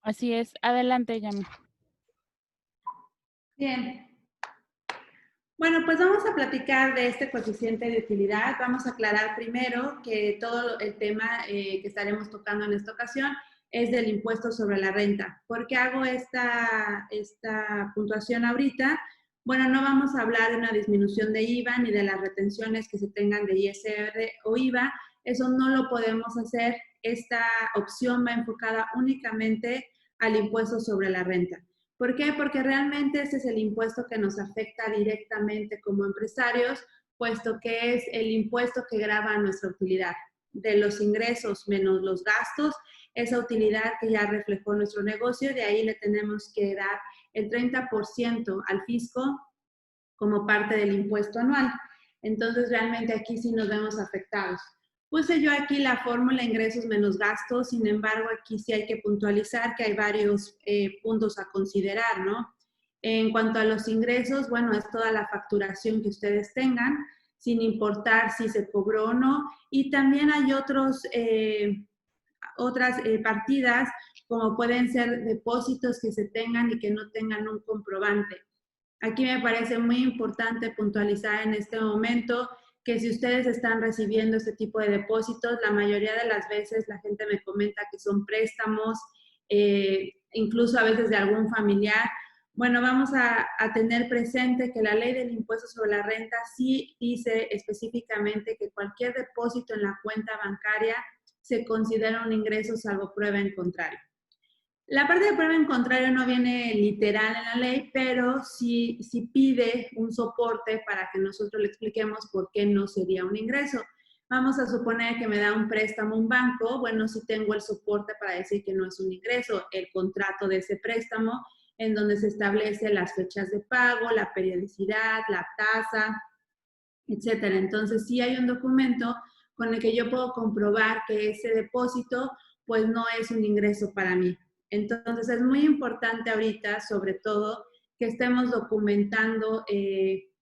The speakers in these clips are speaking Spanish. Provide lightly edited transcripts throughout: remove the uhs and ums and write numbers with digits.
Así es. Adelante, Yami. Bien. Bueno, pues vamos a platicar de este coeficiente de utilidad. Vamos a aclarar primero que todo el tema que estaremos tocando en esta ocasión es del impuesto sobre la renta. ¿Por qué hago esta puntuación ahorita? Bueno, no vamos a hablar de una disminución de IVA ni de las retenciones que se tengan de ISR o IVA. Eso no lo podemos hacer. Esta opción va enfocada únicamente al impuesto sobre la renta. ¿Por qué? Porque realmente ese es el impuesto que nos afecta directamente como empresarios, puesto que es el impuesto que grava nuestra utilidad. De los ingresos menos los gastos, esa utilidad que ya reflejó nuestro negocio, de ahí le tenemos que dar el 30% al fisco como parte del impuesto anual. Entonces, realmente aquí sí nos vemos afectados. Puse yo aquí la fórmula ingresos menos gastos, sin embargo, aquí sí hay que puntualizar que hay varios puntos a considerar, ¿no? En cuanto a los ingresos, bueno, es toda la facturación que ustedes tengan, sin importar si se cobró o no. Y también hay otras partidas, como pueden ser depósitos que se tengan y que no tengan un comprobante. Aquí me parece muy importante puntualizar en este momento que si ustedes están recibiendo este tipo de depósitos, la mayoría de las veces la gente me comenta que son préstamos, incluso a veces de algún familiar. Bueno, vamos a tener presente que la ley del impuesto sobre la renta sí dice específicamente que cualquier depósito en la cuenta bancaria se considera un ingreso salvo prueba en contrario. La parte de prueba en contrario no viene literal en la ley, pero sí pide un soporte para que nosotros le expliquemos por qué no sería un ingreso. Vamos a suponer que me da un préstamo un banco, bueno, sí tengo el soporte para decir que no es un ingreso, el contrato de ese préstamo, en donde se establece las fechas de pago, la periodicidad, la tasa, etcétera. Entonces, sí hay un documento con el que yo puedo comprobar que ese depósito, pues, no es un ingreso para mí. Entonces, es muy importante ahorita, sobre todo, que estemos documentando,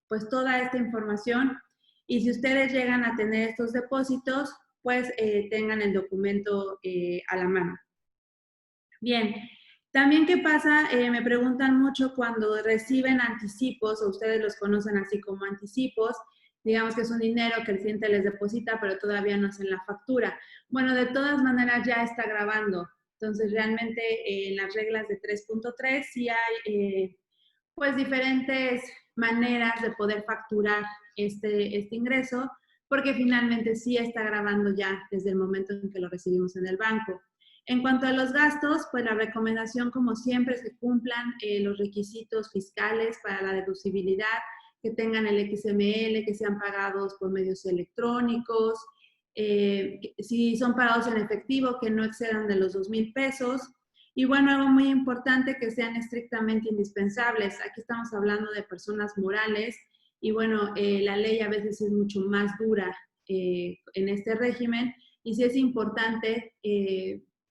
pues, toda esta información. Y si ustedes llegan a tener estos depósitos, pues, tengan el documento a la mano. Bien, también qué pasa, me preguntan mucho cuando reciben anticipos, o ustedes los conocen así como anticipos, digamos que es un dinero que el cliente les deposita, pero todavía no hacen la factura. Bueno, de todas maneras ya está grabando. Entonces, realmente en las reglas de 3.3 sí hay pues diferentes maneras de poder facturar este ingreso, porque finalmente sí está grabando ya desde el momento en que lo recibimos en el banco. En cuanto a los gastos, pues la recomendación, como siempre, es que cumplan los requisitos fiscales para la deducibilidad, que tengan el XML, que sean pagados por medios electrónicos, si son pagados en efectivo, que no excedan de los 2,000 pesos. Y bueno, algo muy importante, que sean estrictamente indispensables. Aquí estamos hablando de personas morales y bueno, la ley a veces es mucho más dura en este régimen y sí es importante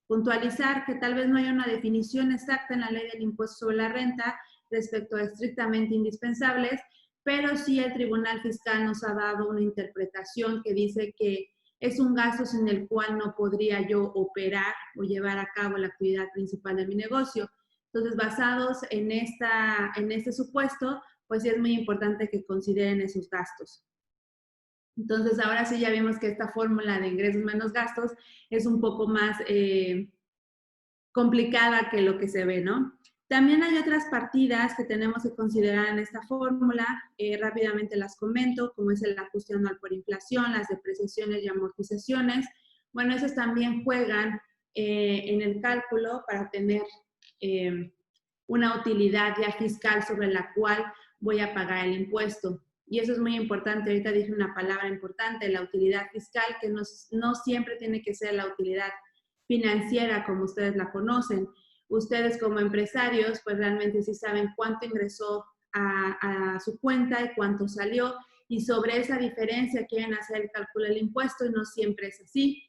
puntualizar que tal vez no haya una definición exacta en la ley del impuesto sobre la renta respecto a estrictamente indispensables, pero sí el Tribunal Fiscal nos ha dado una interpretación que dice que es un gasto sin el cual no podría yo operar o llevar a cabo la actividad principal de mi negocio. Entonces, basados en este supuesto, pues sí es muy importante que consideren esos gastos. Entonces, ahora sí ya vimos que esta fórmula de ingresos menos gastos es un poco más complicada que lo que se ve, ¿no? También hay otras partidas que tenemos que considerar en esta fórmula, rápidamente las comento, como es el ajuste anual por inflación, las depreciaciones y amortizaciones. Bueno, esos también juegan en el cálculo para tener una utilidad ya fiscal sobre la cual voy a pagar el impuesto. Y eso es muy importante, ahorita dije una palabra importante, la utilidad fiscal, que no siempre tiene que ser la utilidad financiera como ustedes la conocen. Ustedes como empresarios, pues realmente sí saben cuánto ingresó a su cuenta y cuánto salió, y sobre esa diferencia quieren hacer el cálculo del impuesto y no siempre es así.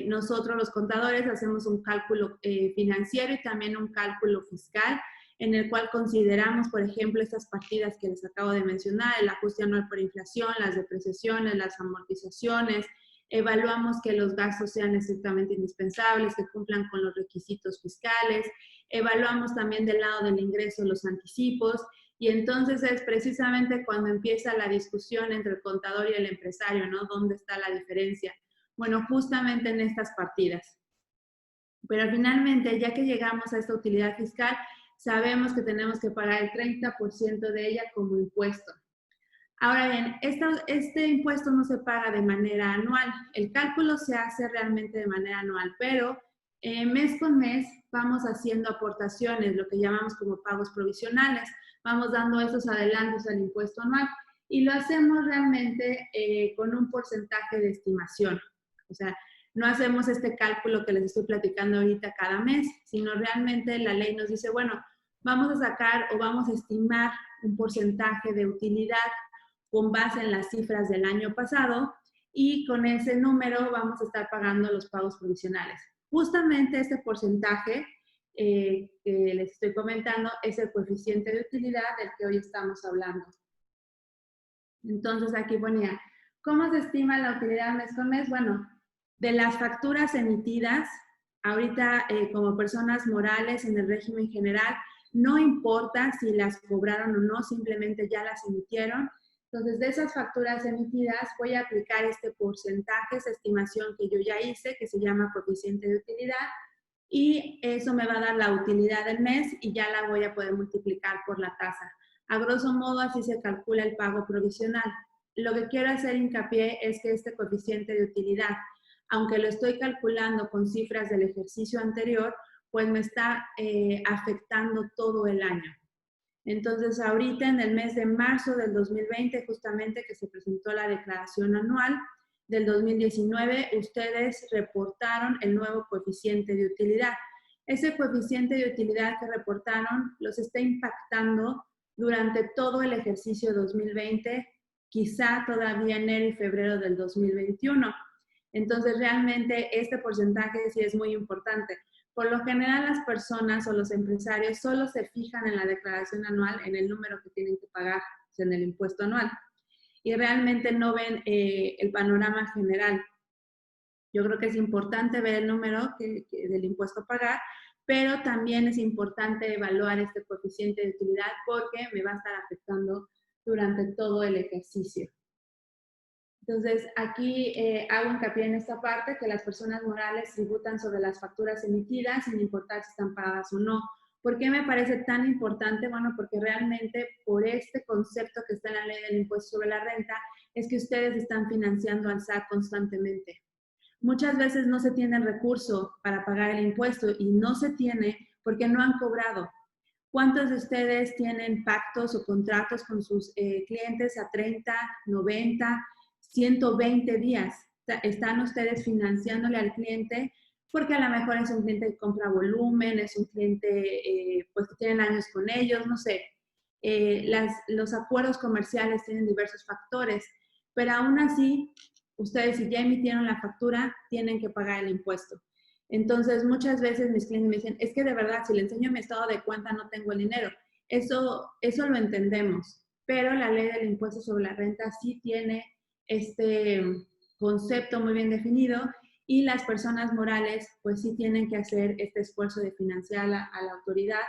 Nosotros los contadores hacemos un cálculo financiero y también un cálculo fiscal, en el cual consideramos, por ejemplo, estas partidas que les acabo de mencionar, el ajuste anual por inflación, las depreciaciones, las amortizaciones, evaluamos que los gastos sean estrictamente indispensables, que cumplan con los requisitos fiscales, evaluamos también del lado del ingreso los anticipos, y entonces es precisamente cuando empieza la discusión entre el contador y el empresario, ¿no? ¿Dónde está la diferencia? Bueno, justamente en estas partidas. Pero finalmente, ya que llegamos a esta utilidad fiscal, sabemos que tenemos que pagar el 30% de ella como impuesto. Ahora bien, este impuesto no se paga de manera anual. El cálculo se hace realmente de manera anual, pero mes con mes vamos haciendo aportaciones, lo que llamamos como pagos provisionales. Vamos dando esos adelantos al impuesto anual y lo hacemos realmente con un porcentaje de estimación. O sea, no hacemos este cálculo que les estoy platicando ahorita cada mes, sino realmente la ley nos dice, bueno, vamos a sacar o vamos a estimar un porcentaje de utilidad con base en las cifras del año pasado y con ese número vamos a estar pagando los pagos provisionales. Justamente este porcentaje que les estoy comentando es el coeficiente de utilidad del que hoy estamos hablando. Entonces aquí ponía, ¿cómo se estima la utilidad mes con mes? Bueno, de las facturas emitidas, ahorita como personas morales en el régimen general, no importa si las cobraron o no, simplemente ya las emitieron. Entonces, de esas facturas emitidas, voy a aplicar este porcentaje, esa estimación que yo ya hice, que se llama coeficiente de utilidad, y eso me va a dar la utilidad del mes y ya la voy a poder multiplicar por la tasa. A grosso modo, así se calcula el pago provisional. Lo que quiero hacer hincapié es que este coeficiente de utilidad, aunque lo estoy calculando con cifras del ejercicio anterior, pues me está afectando todo el año. Entonces, ahorita en el mes de marzo del 2020, justamente que se presentó la declaración anual del 2019, ustedes reportaron el nuevo coeficiente de utilidad. Ese coeficiente de utilidad que reportaron los está impactando durante todo el ejercicio 2020, quizá todavía enero y febrero del 2021. Entonces, realmente este porcentaje sí es muy importante. Por lo general, las personas o los empresarios solo se fijan en la declaración anual, en el número que tienen que pagar, o sea, en el impuesto anual, y realmente no ven el panorama general. Yo creo que es importante ver el número del impuesto a pagar, pero también es importante evaluar este coeficiente de utilidad porque me va a estar afectando durante todo el ejercicio. Entonces, aquí hago hincapié en esta parte que las personas morales tributan sobre las facturas emitidas sin importar si están pagadas o no. ¿Por qué me parece tan importante? Bueno, porque realmente por este concepto que está en la ley del impuesto sobre la renta es que ustedes están financiando al SAT constantemente. Muchas veces no se tiene el recurso para pagar el impuesto y no se tiene porque no han cobrado. ¿Cuántos de ustedes tienen pactos o contratos con sus clientes a 30, 90, 120 días? Están ustedes financiándole al cliente porque a lo mejor es un cliente que compra volumen, es un cliente pues que tienen años con ellos, no sé. Los acuerdos comerciales tienen diversos factores, pero aún así, ustedes si ya emitieron la factura, tienen que pagar el impuesto. Entonces, muchas veces mis clientes me dicen, es que de verdad, si le enseño mi estado de cuenta, no tengo el dinero. Eso lo entendemos, pero la ley del impuesto sobre la renta sí tiene este concepto muy bien definido y las personas morales pues sí tienen que hacer este esfuerzo de financiar a la autoridad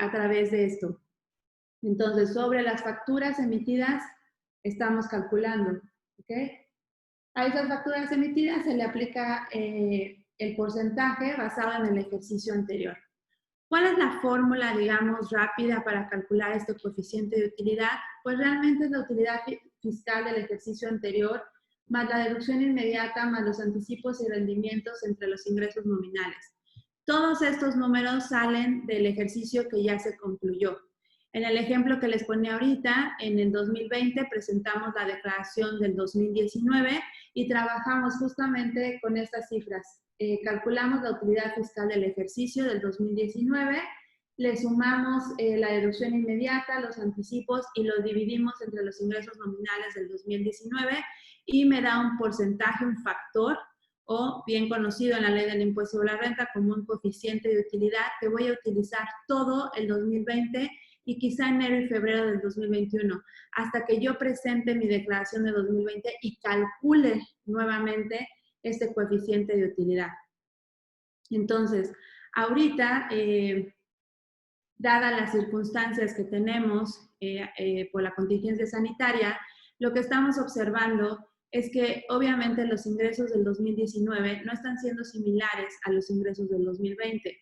a través de esto. Entonces, sobre las facturas emitidas, estamos calculando, ¿ok? A esas facturas emitidas se le aplica el porcentaje basado en el ejercicio anterior. ¿Cuál es la fórmula, digamos, rápida para calcular este coeficiente de utilidad? Pues realmente es la utilidad fiscal del ejercicio anterior, más la deducción inmediata, más los anticipos y rendimientos entre los ingresos nominales. Todos estos números salen del ejercicio que ya se concluyó. En el ejemplo que les ponía ahorita, en el 2020 presentamos la declaración del 2019 y trabajamos justamente con estas cifras. Calculamos la utilidad fiscal del ejercicio del 2019, le sumamos la deducción inmediata, los anticipos y los dividimos entre los ingresos nominales del 2019 y me da un porcentaje, un factor, o bien conocido en la ley del impuesto sobre la renta como un coeficiente de utilidad que voy a utilizar todo el 2020 y quizá enero y febrero del 2021, hasta que yo presente mi declaración de 2020 y calcule nuevamente este coeficiente de utilidad. Entonces, ahorita, dadas las circunstancias que tenemos por la contingencia sanitaria, lo que estamos observando es que obviamente los ingresos del 2019 no están siendo similares a los ingresos del 2020.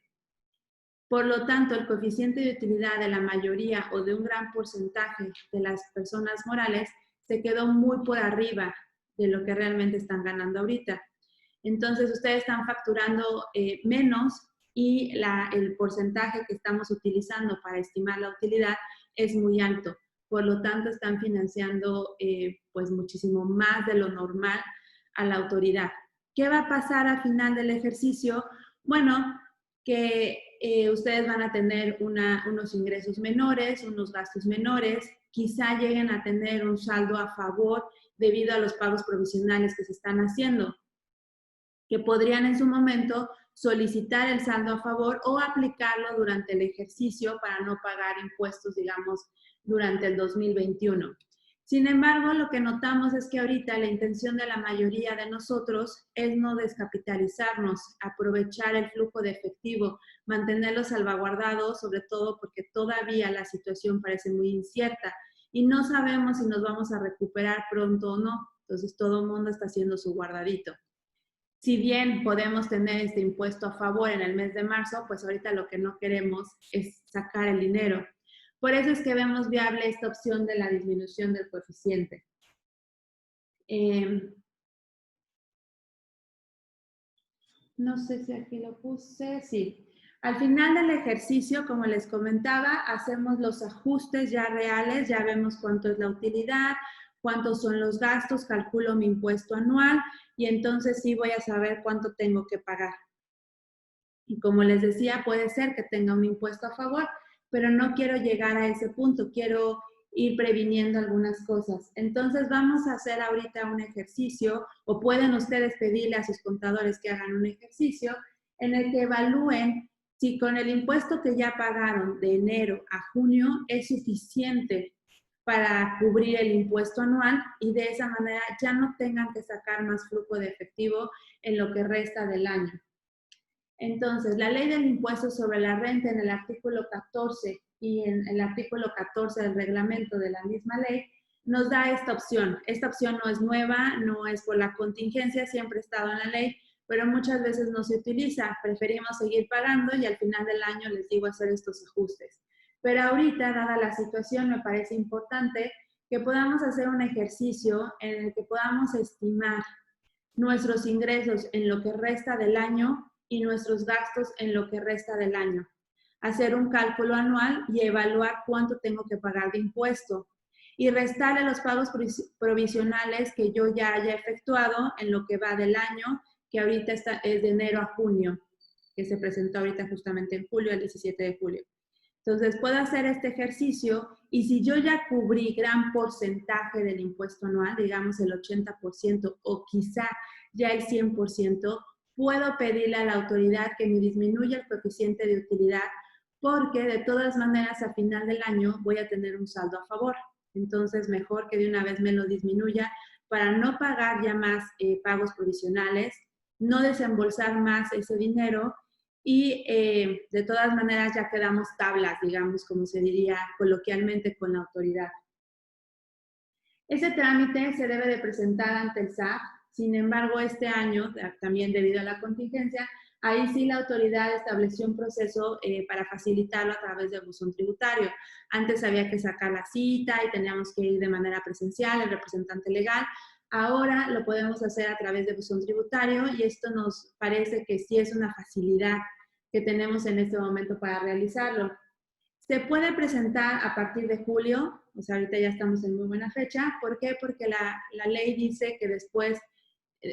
Por lo tanto, el coeficiente de utilidad de la mayoría o de un gran porcentaje de las personas morales se quedó muy por arriba de lo que realmente están ganando ahorita. Entonces, ustedes están facturando menos y el porcentaje que estamos utilizando para estimar la utilidad es muy alto. Por lo tanto, están financiando pues muchísimo más de lo normal a la autoridad. ¿Qué va a pasar al final del ejercicio? Bueno, que ustedes van a tener unos ingresos menores, unos gastos menores, quizá lleguen a tener un saldo a favor debido a los pagos provisionales que se están haciendo, que podrían en su momento solicitar el saldo a favor o aplicarlo durante el ejercicio para no pagar impuestos, digamos, durante el 2021. Sin embargo, lo que notamos es que ahorita la intención de la mayoría de nosotros es no descapitalizarnos, aprovechar el flujo de efectivo, mantenerlo salvaguardado, sobre todo porque todavía la situación parece muy incierta y no sabemos si nos vamos a recuperar pronto o no. Entonces, todo el mundo está haciendo su guardadito. Si bien podemos tener este impuesto a favor en el mes de marzo, pues ahorita lo que no queremos es sacar el dinero. Por eso es que vemos viable esta opción de la disminución del coeficiente. No sé si aquí lo puse, sí. Al final del ejercicio, como les comentaba, hacemos los ajustes ya reales, ya vemos cuánto es la utilidad, cuántos son los gastos, calculo mi impuesto anual y entonces sí voy a saber cuánto tengo que pagar. Y como les decía, puede ser que tenga un impuesto a favor, pero no quiero llegar a ese punto, quiero ir previniendo algunas cosas. Entonces vamos a hacer ahorita un ejercicio, o pueden ustedes pedirle a sus contadores que hagan un ejercicio en el que evalúen si con el impuesto que ya pagaron de enero a junio es suficiente para cubrir el impuesto anual y de esa manera ya no tengan que sacar más flujo de efectivo en lo que resta del año. Entonces, la ley del impuesto sobre la renta en el artículo 14 y en el artículo 14 del reglamento de la misma ley nos da esta opción. Esta opción no es nueva, no es por la contingencia, siempre ha estado en la ley, pero muchas veces no se utiliza. Preferimos seguir pagando y al final del año les digo hacer estos ajustes. Pero ahorita, dada la situación, me parece importante que podamos hacer un ejercicio en el que podamos estimar nuestros ingresos en lo que resta del año y nuestros gastos en lo que resta del año. Hacer un cálculo anual y evaluar cuánto tengo que pagar de impuesto y restarle los pagos provisionales que yo ya haya efectuado en lo que va del año, que ahorita es de enero a junio, que se presentó ahorita justamente en julio, el 17 de julio. Entonces, puedo hacer este ejercicio y si yo ya cubrí gran porcentaje del impuesto anual, digamos el 80% o quizá ya el 100%, puedo pedirle a la autoridad que me disminuya el coeficiente de utilidad porque de todas maneras a final del año voy a tener un saldo a favor. Entonces, mejor que de una vez me lo disminuya para no pagar ya más pagos provisionales, no desembolsar más ese dinero y de todas maneras ya quedamos tablas, digamos, como se diría coloquialmente con la autoridad. Ese trámite se debe de presentar ante el SAT. Sin embargo, este año, también debido a la contingencia, ahí sí la autoridad estableció un proceso para facilitarlo a través del buzón tributario. Antes había que sacar la cita y teníamos que ir de manera presencial, el representante legal. Ahora lo podemos hacer a través de buzón tributario y esto nos parece que sí es una facilidad que tenemos en este momento para realizarlo. Se puede presentar a partir de julio, o sea, ahorita ya estamos en muy buena fecha. ¿Por qué? Porque la ley dice que después,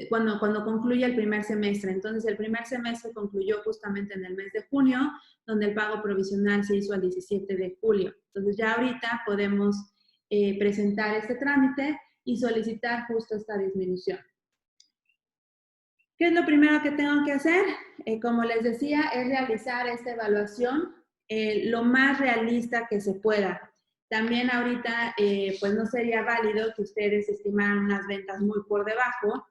cuando concluye el primer semestre, entonces el primer semestre concluyó justamente en el mes de junio, donde el pago provisional se hizo el 17 de julio. Entonces ya ahorita podemos presentar este trámite y solicitar justo esta disminución. ¿Qué es lo primero que tengo que hacer? Como les decía, es realizar esta evaluación lo más realista que se pueda. También ahorita, pues no sería válido que ustedes estimaran unas ventas muy por debajo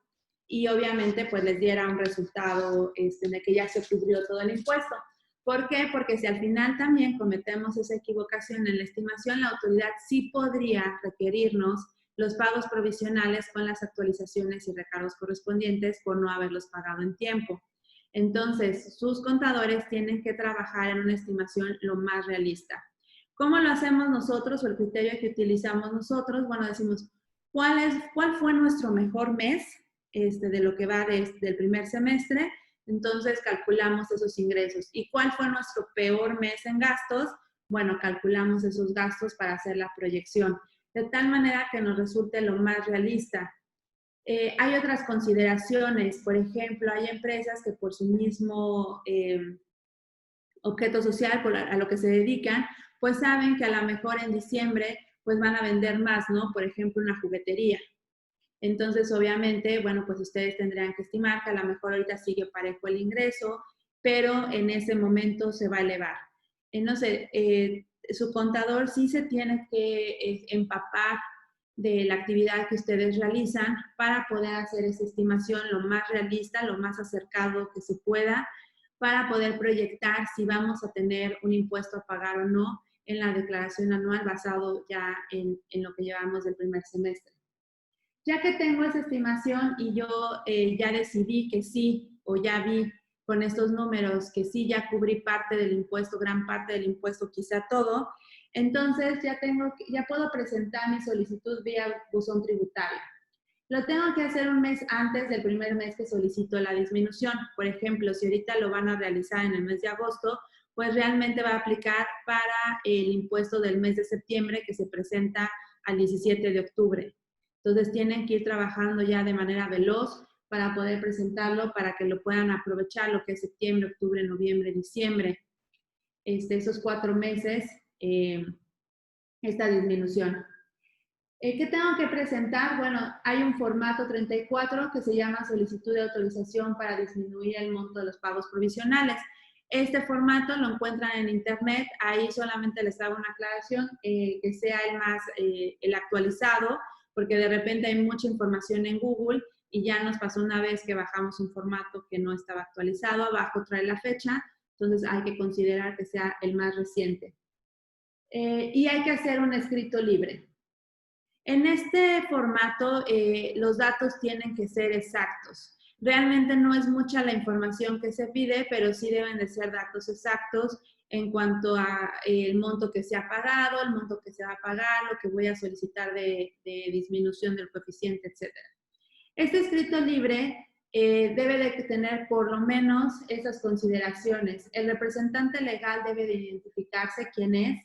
y obviamente pues les diera un resultado de que ya se cubrió todo el impuesto. ¿Por qué? Porque si al final también cometemos esa equivocación en la estimación, la autoridad sí podría requerirnos los pagos provisionales con las actualizaciones y recargos correspondientes por no haberlos pagado en tiempo. Entonces, sus contadores tienen que trabajar en una estimación lo más realista. ¿Cómo lo hacemos nosotros o el criterio que utilizamos nosotros? Bueno, decimos, ¿cuál fue nuestro mejor mes de lo que va del primer semestre? Entonces, calculamos esos ingresos. ¿Y cuál fue nuestro peor mes en gastos? Bueno, calculamos esos gastos para hacer la proyección, de tal manera que nos resulte lo más realista. Hay otras consideraciones, por ejemplo, hay empresas que por su mismo objeto social, a lo que se dedican, pues saben que a lo mejor en diciembre pues van a vender más, ¿no? Por ejemplo, una juguetería. Entonces, obviamente, bueno, pues ustedes tendrán que estimar que a lo mejor ahorita sigue parejo el ingreso, pero en ese momento se va a elevar. No sé, su contador sí se tiene que empapar de la actividad que ustedes realizan para poder hacer esa estimación lo más realista, lo más acercado que se pueda, para poder proyectar si vamos a tener un impuesto a pagar o no en la declaración anual basado ya en lo que llevamos del primer semestre. Ya que tengo esa estimación y yo ya decidí que sí, o ya vi con estos números que sí ya cubrí parte del impuesto, gran parte del impuesto, quizá todo, entonces ya puedo presentar mi solicitud vía buzón tributario. Lo tengo que hacer un mes antes del primer mes que solicito la disminución. Por ejemplo, si ahorita lo van a realizar en el mes de agosto, pues realmente va a aplicar para el impuesto del mes de septiembre que se presenta al 17 de octubre. Entonces tienen que ir trabajando ya de manera veloz para poder presentarlo, para que lo puedan aprovechar lo que es septiembre, octubre, noviembre, diciembre. Esos 4 meses, esta disminución. ¿Qué tengo que presentar? Bueno, hay un formato 34 que se llama solicitud de autorización para disminuir el monto de los pagos provisionales. Este formato lo encuentran en internet, ahí solamente les hago una aclaración, que sea el actualizado, porque de repente hay mucha información en Google y ya nos pasó una vez que bajamos un formato que no estaba actualizado, abajo trae la fecha, entonces hay que considerar que sea el más reciente. Y hay que hacer un escrito libre. En este formato, los datos tienen que ser exactos. Realmente no es mucha la información que se pide, pero sí deben de ser datos exactos en cuanto a el monto que se ha pagado, el monto que se va a pagar, lo que voy a solicitar de disminución del coeficiente, etc. Este escrito libre debe de tener por lo menos esas consideraciones. El representante legal debe de identificarse quién es,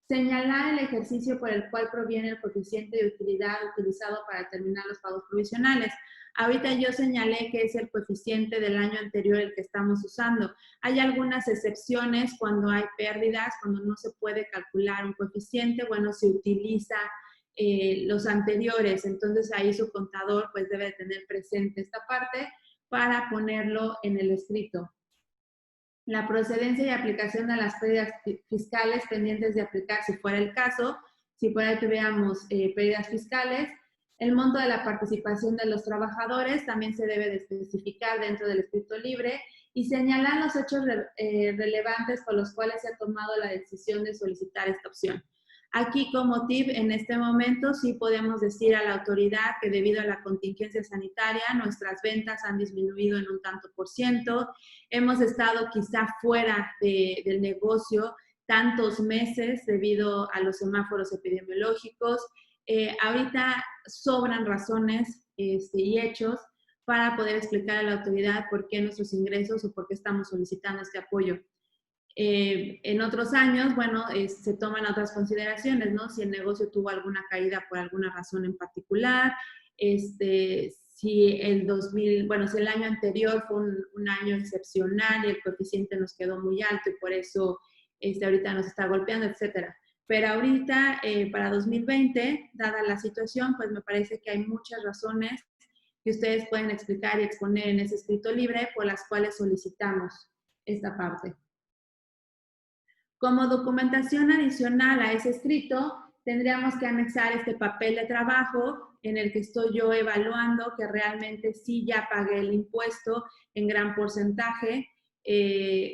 señalar el ejercicio por el cual proviene el coeficiente de utilidad utilizado para determinar los pagos provisionales. Ahorita yo señalé que es el coeficiente del año anterior el que estamos usando. Hay algunas excepciones cuando hay pérdidas, cuando no se puede calcular un coeficiente, bueno, se utiliza los anteriores, entonces ahí su contador pues debe tener presente esta parte para ponerlo en el escrito. La procedencia y aplicación de las pérdidas fiscales pendientes de aplicar si fuera el caso, si por ahí tuviéramos pérdidas fiscales, el monto de la participación de los trabajadores también se debe de especificar dentro del escrito libre y señalar los hechos relevantes por los cuales se ha tomado la decisión de solicitar esta opción. Aquí como tip, en este momento sí podemos decir a la autoridad que debido a la contingencia sanitaria nuestras ventas han disminuido en un tanto por ciento, hemos estado quizá fuera del negocio tantos meses debido a los semáforos epidemiológicos. Ahorita sobran razones y hechos para poder explicar a la autoridad por qué nuestros ingresos o por qué estamos solicitando este apoyo. En otros años, bueno, se toman otras consideraciones, ¿no? Si el negocio tuvo alguna caída por alguna razón en particular, si si el año anterior fue un año excepcional y el coeficiente nos quedó muy alto y por eso ahorita nos está golpeando, etcétera. Pero ahorita, para 2020, dada la situación, pues me parece que hay muchas razones que ustedes pueden explicar y exponer en ese escrito libre por las cuales solicitamos esta parte. Como documentación adicional a ese escrito, tendríamos que anexar este papel de trabajo en el que estoy yo evaluando que realmente sí ya pagué el impuesto en gran porcentaje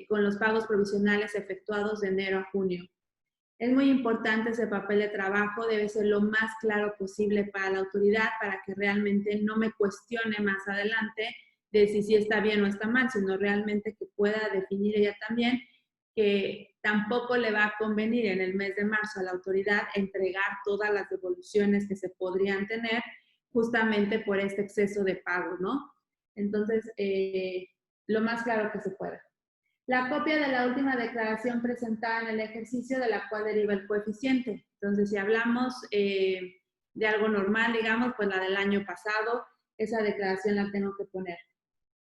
con los pagos provisionales efectuados de enero a junio. Es muy importante ese papel de trabajo, debe ser lo más claro posible para la autoridad para que realmente no me cuestione más adelante de si sí está bien o está mal, sino realmente que pueda definir ella también que tampoco le va a convenir en el mes de marzo a la autoridad entregar todas las devoluciones que se podrían tener justamente por este exceso de pago, ¿no? Entonces, lo más claro que se pueda. La copia de la última declaración presentada en el ejercicio de la cual deriva el coeficiente. Entonces, si hablamos de algo normal, digamos, pues la del año pasado, esa declaración la tengo que poner.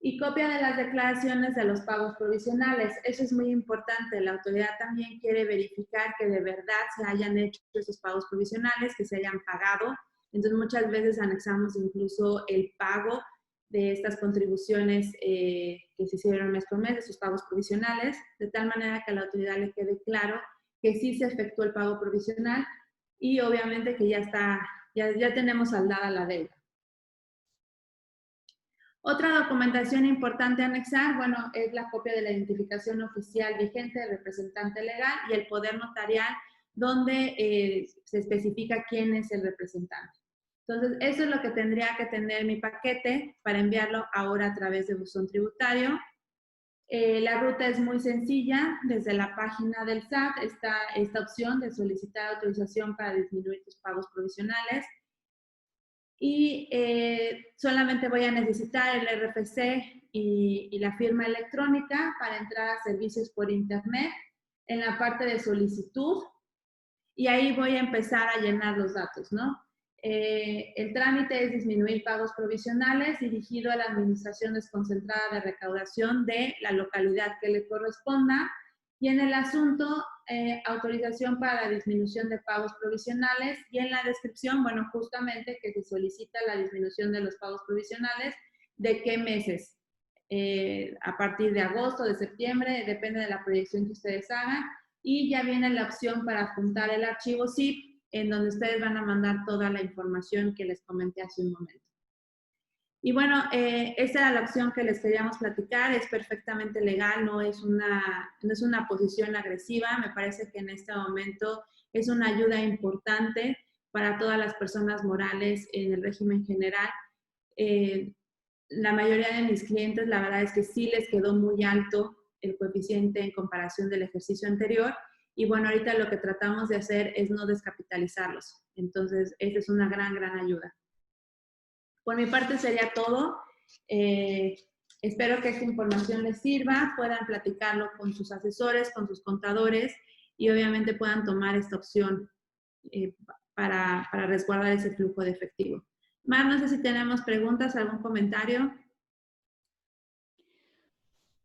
Y copia de las declaraciones de los pagos provisionales. Eso es muy importante. La autoridad también quiere verificar que de verdad se hayan hecho esos pagos provisionales, que se hayan pagado. Entonces, muchas veces anexamos incluso el pago de estas contribuciones que se hicieron mes por mes, de sus pagos provisionales, de tal manera que a la autoridad le quede claro que sí se efectuó el pago provisional y obviamente que ya tenemos saldada la deuda. Otra documentación importante a anexar, bueno, es la copia de la identificación oficial vigente del representante legal y el poder notarial donde se especifica quién es el representante. Entonces, eso es lo que tendría que tener mi paquete para enviarlo ahora a través de buzón tributario. La ruta es muy sencilla. Desde la página del SAT está esta opción de solicitar autorización para disminuir tus pagos provisionales. Y solamente voy a necesitar el RFC y la firma electrónica para entrar a servicios por internet en la parte de solicitud y ahí voy a empezar a llenar los datos, ¿no? El trámite es disminuir pagos provisionales dirigido a la Administración Desconcentrada de Recaudación de la localidad que le corresponda y en el asunto autorización para la disminución de pagos provisionales y en la descripción, bueno, justamente que se solicita la disminución de los pagos provisionales, ¿de qué meses? A partir de agosto, de septiembre, depende de la proyección que ustedes hagan y ya viene la opción para adjuntar el archivo zip en donde ustedes van a mandar toda la información que les comenté hace un momento. Y bueno, esa era la opción que les queríamos platicar, es perfectamente legal, no es una posición agresiva, me parece que en este momento es una ayuda importante para todas las personas morales en el régimen general. La mayoría de mis clientes, la verdad es que sí les quedó muy alto el coeficiente en comparación del ejercicio anterior, y bueno, ahorita lo que tratamos de hacer es no descapitalizarlos, entonces esa es una gran, gran ayuda. Por mi parte sería todo. Espero que esta información les sirva, puedan platicarlo con sus asesores, con sus contadores y obviamente puedan tomar esta opción para resguardar ese flujo de efectivo. Mar, no sé si tenemos preguntas, algún comentario.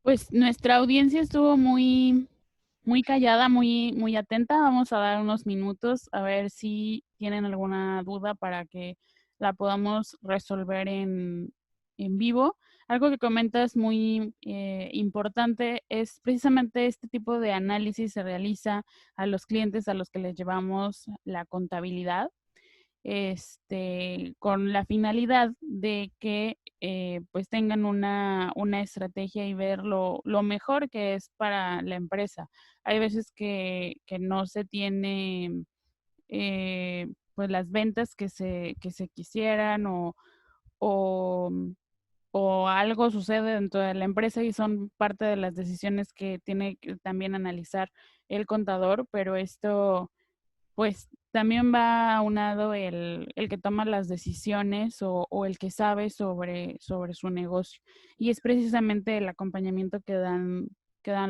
Pues nuestra audiencia estuvo muy callada, muy atenta. Vamos a dar unos minutos a ver si tienen alguna duda para que la podamos resolver en vivo. Algo que comentas muy importante es precisamente este tipo de análisis se realiza a los clientes a los que les llevamos la contabilidad, con la finalidad de que pues tengan una estrategia y ver lo mejor que es para la empresa. Hay veces que no se tiene pues las ventas que se quisieran o, o algo sucede dentro de la empresa y son parte de las decisiones que tiene que también analizar el contador, pero esto pues también va aunado el que toma las decisiones o el que sabe sobre su negocio. Y es precisamente el acompañamiento que dan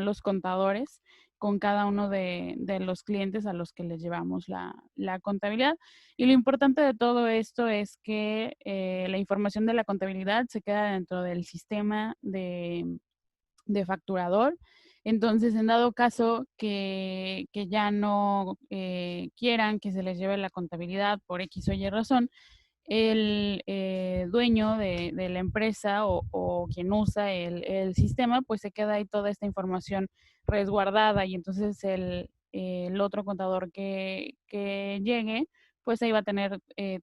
los contadores con cada uno de los clientes a los que les llevamos la contabilidad. Y lo importante de todo esto es que la información de la contabilidad se queda dentro del sistema de facturador. Entonces, en dado caso que ya no quieran que se les lleve la contabilidad por X o Y razón, el dueño de la empresa o quien usa el sistema, pues se queda ahí toda esta información resguardada y entonces el otro contador que llegue, pues ahí va a tener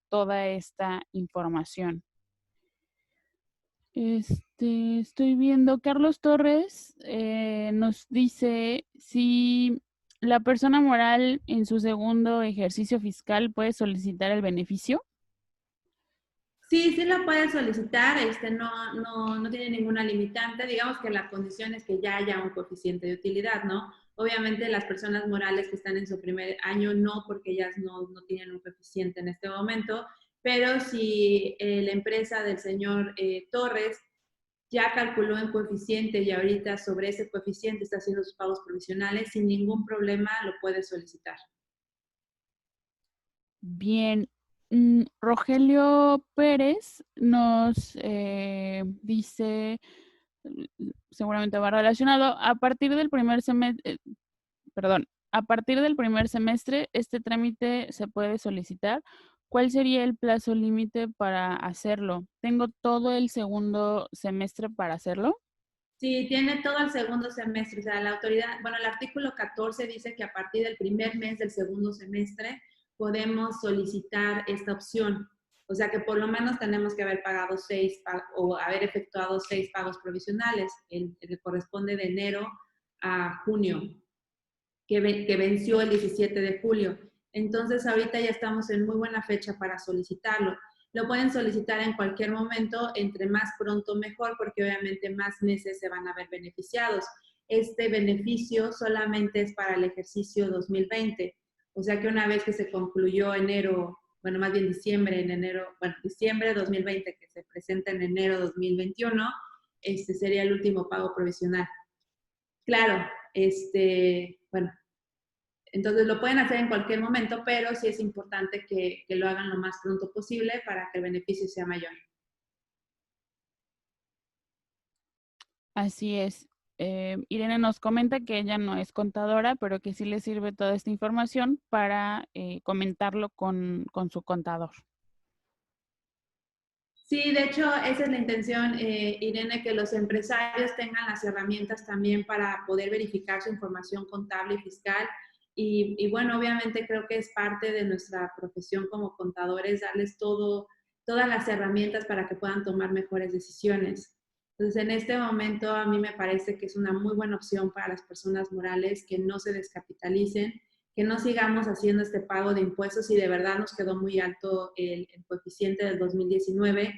toda esta información. Estoy viendo, Carlos Torres nos dice si la persona moral en su segundo ejercicio fiscal puede solicitar el beneficio. Sí, sí lo pueden solicitar, no tiene ninguna limitante. Digamos que la condición es que ya haya un coeficiente de utilidad, ¿no? Obviamente las personas morales que están en su primer año no, porque ellas no tienen un coeficiente en este momento, pero si la empresa del señor Torres ya calculó en coeficiente y ahorita sobre ese coeficiente está haciendo sus pagos provisionales, sin ningún problema lo puede solicitar. Bien, Rogelio Pérez nos dice, seguramente va relacionado, a partir del primer semestre, perdón, a partir del primer semestre, este trámite se puede solicitar. ¿Cuál sería el plazo límite para hacerlo? ¿Tengo todo el segundo semestre para hacerlo? Sí, tiene todo el segundo semestre, o sea, la autoridad, bueno, el artículo 14 dice que a partir del primer mes del segundo semestre podemos solicitar esta opción. O sea que por lo menos tenemos que haber pagado o haber efectuado 6 pagos provisionales, el que corresponde de enero a junio, que venció el 17 de julio. Entonces, ahorita ya estamos en muy buena fecha para solicitarlo. Lo pueden solicitar en cualquier momento, entre más pronto mejor, porque obviamente más meses se van a ver beneficiados. Este beneficio solamente es para el ejercicio 2020. O sea que una vez que se concluyó enero, bueno, más bien diciembre, diciembre de 2020, que se presenta en enero 2021, este sería el último pago provisional. Claro, bueno, entonces lo pueden hacer en cualquier momento, pero sí es importante que lo hagan lo más pronto posible para que el beneficio sea mayor. Así es. Irene nos comenta que ella no es contadora, pero que sí le sirve toda esta información para comentarlo con su contador. Sí, de hecho, esa es la intención, Irene, que los empresarios tengan las herramientas también para poder verificar su información contable y fiscal. Y bueno, obviamente creo que es parte de nuestra profesión como contadores darles todas las herramientas para que puedan tomar mejores decisiones. Entonces, en este momento a mí me parece que es una muy buena opción para las personas morales que no se descapitalicen, que no sigamos haciendo este pago de impuestos y de verdad nos quedó muy alto el coeficiente del 2019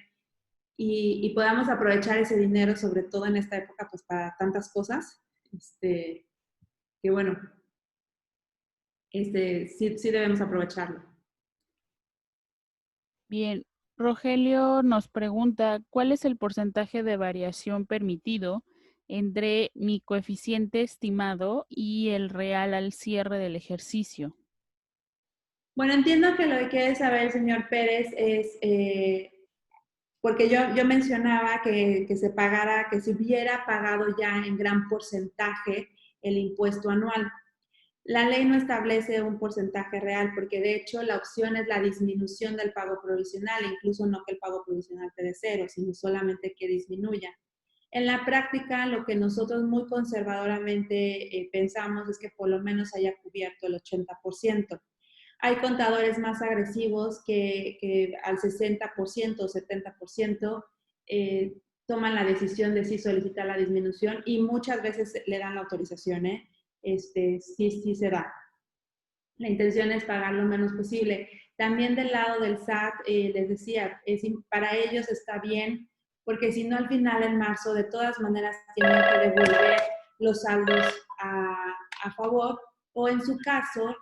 y podamos aprovechar ese dinero, sobre todo en esta época, pues para tantas cosas, que bueno, sí debemos aprovecharlo. Bien, Rogelio nos pregunta, ¿cuál es el porcentaje de variación permitido entre mi coeficiente estimado y el real al cierre del ejercicio? Bueno, entiendo que lo que quiere saber el señor Pérez es, porque yo mencionaba que se pagara, que se hubiera pagado ya en gran porcentaje el impuesto anual. La ley no establece un porcentaje real, porque de hecho la opción es la disminución del pago provisional, incluso no que el pago provisional quede cero, sino solamente que disminuya. En la práctica, lo que nosotros muy conservadoramente pensamos es que por lo menos haya cubierto el 80%. Hay contadores más agresivos que al 60% o 70% toman la decisión de sí solicitar la disminución y muchas veces le dan la autorización, sí se da. La intención es pagar lo menos posible. También del lado del SAT, les decía, para ellos está bien, porque si no al final en marzo de todas maneras tienen que devolver los saldos a favor, o en su caso,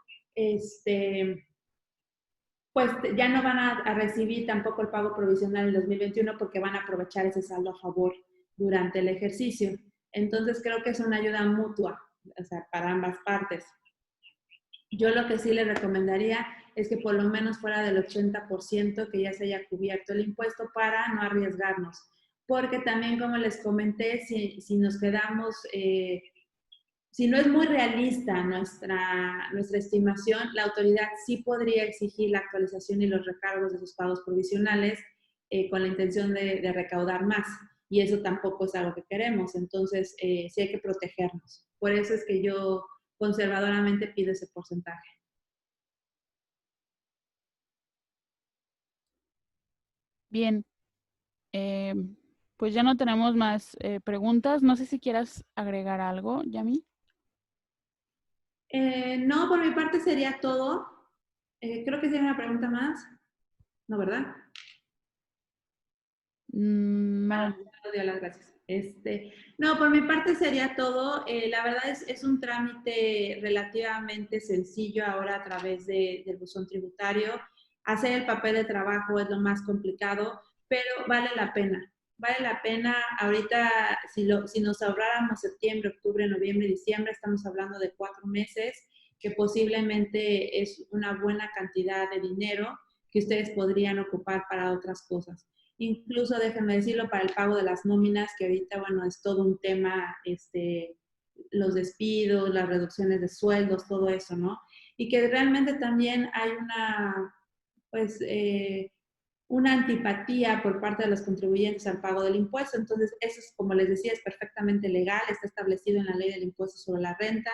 pues ya no van a recibir tampoco el pago provisional en 2021 porque van a aprovechar ese saldo a favor durante el ejercicio. Entonces creo que es una ayuda mutua, o sea, para ambas partes. Yo lo que sí le recomendaría es que por lo menos fuera del 80% que ya se haya cubierto el impuesto para no arriesgarnos. Porque también, como les comenté, si nos quedamos si no es muy realista nuestra estimación, la autoridad sí podría exigir la actualización y los recargos de sus pagos provisionales con la intención de recaudar más. Y eso tampoco es algo que queremos. Entonces, sí hay que protegernos. Por eso es que yo conservadoramente pido ese porcentaje. Bien, pues ya no tenemos más preguntas. No sé si quieras agregar algo, Yami. No, por mi parte sería todo. Creo que tiene una pregunta más. No, ¿verdad? No. Dio las gracias. No, por mi parte sería todo. La verdad es un trámite relativamente sencillo ahora a través del buzón tributario. Hacer el papel de trabajo es lo más complicado, pero vale la pena. Vale la pena. Ahorita, si nos ahorráramos septiembre, octubre, noviembre, diciembre, estamos hablando de 4 meses, que posiblemente es una buena cantidad de dinero que ustedes podrían ocupar para otras cosas. Incluso, déjenme decirlo, para el pago de las nóminas, que ahorita, bueno, es todo un tema, los despidos, las reducciones de sueldos, todo eso, ¿no? Y que realmente también hay pues, una antipatía por parte de los contribuyentes al pago del impuesto. Entonces, eso es, como les decía, es perfectamente legal, está establecido en la ley del impuesto sobre la renta,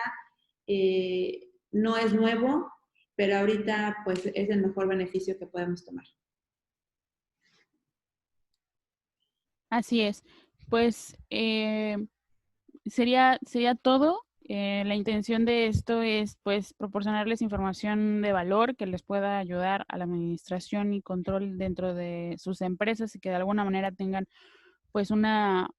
no es nuevo, pero ahorita, pues, es el mejor beneficio que podemos tomar. Así es. Pues sería todo. La intención de esto es pues proporcionarles información de valor que les pueda ayudar a la administración y control dentro de sus empresas y que de alguna manera tengan pues una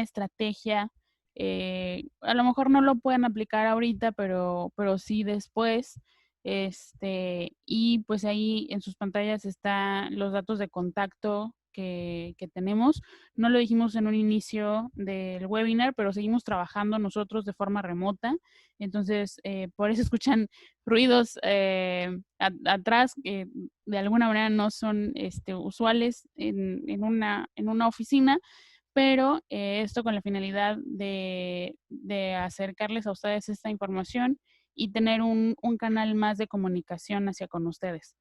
estrategia. A lo mejor no lo pueden aplicar ahorita, pero sí después. Y pues ahí en sus pantallas están los datos de contacto que tenemos. No lo dijimos en un inicio del webinar, pero seguimos trabajando nosotros de forma remota. Entonces, por eso escuchan ruidos atrás que de alguna manera no son usuales en una oficina, pero esto con la finalidad de acercarles a ustedes esta información y tener un canal más de comunicación hacia con ustedes.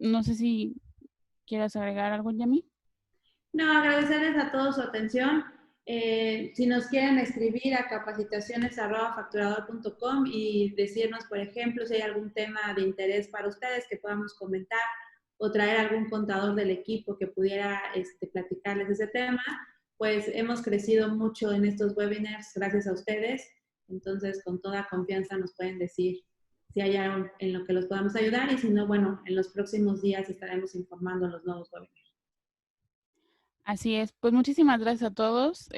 No sé si quieras agregar algo, Yami. No, agradecerles a todos su atención. Si nos quieren escribir a capacitaciones@facturador.com y decirnos, por ejemplo, si hay algún tema de interés para ustedes que podamos comentar o traer algún contador del equipo que pudiera platicarles de ese tema, pues hemos crecido mucho en estos webinars gracias a ustedes. Entonces, con toda confianza nos pueden decir si hay algo en lo que los podamos ayudar y si no, bueno, en los próximos días estaremos informando los nuevos webinars. Así es, pues muchísimas gracias a todos.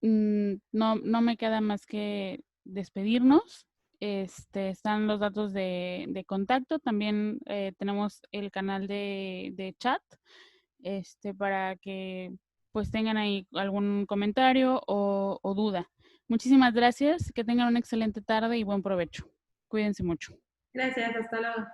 No me queda más que despedirnos. Están los datos de contacto. También tenemos el canal de chat para que pues tengan ahí algún comentario o duda. Muchísimas gracias. Que tengan una excelente tarde y buen provecho. Cuídense mucho. Gracias, hasta luego.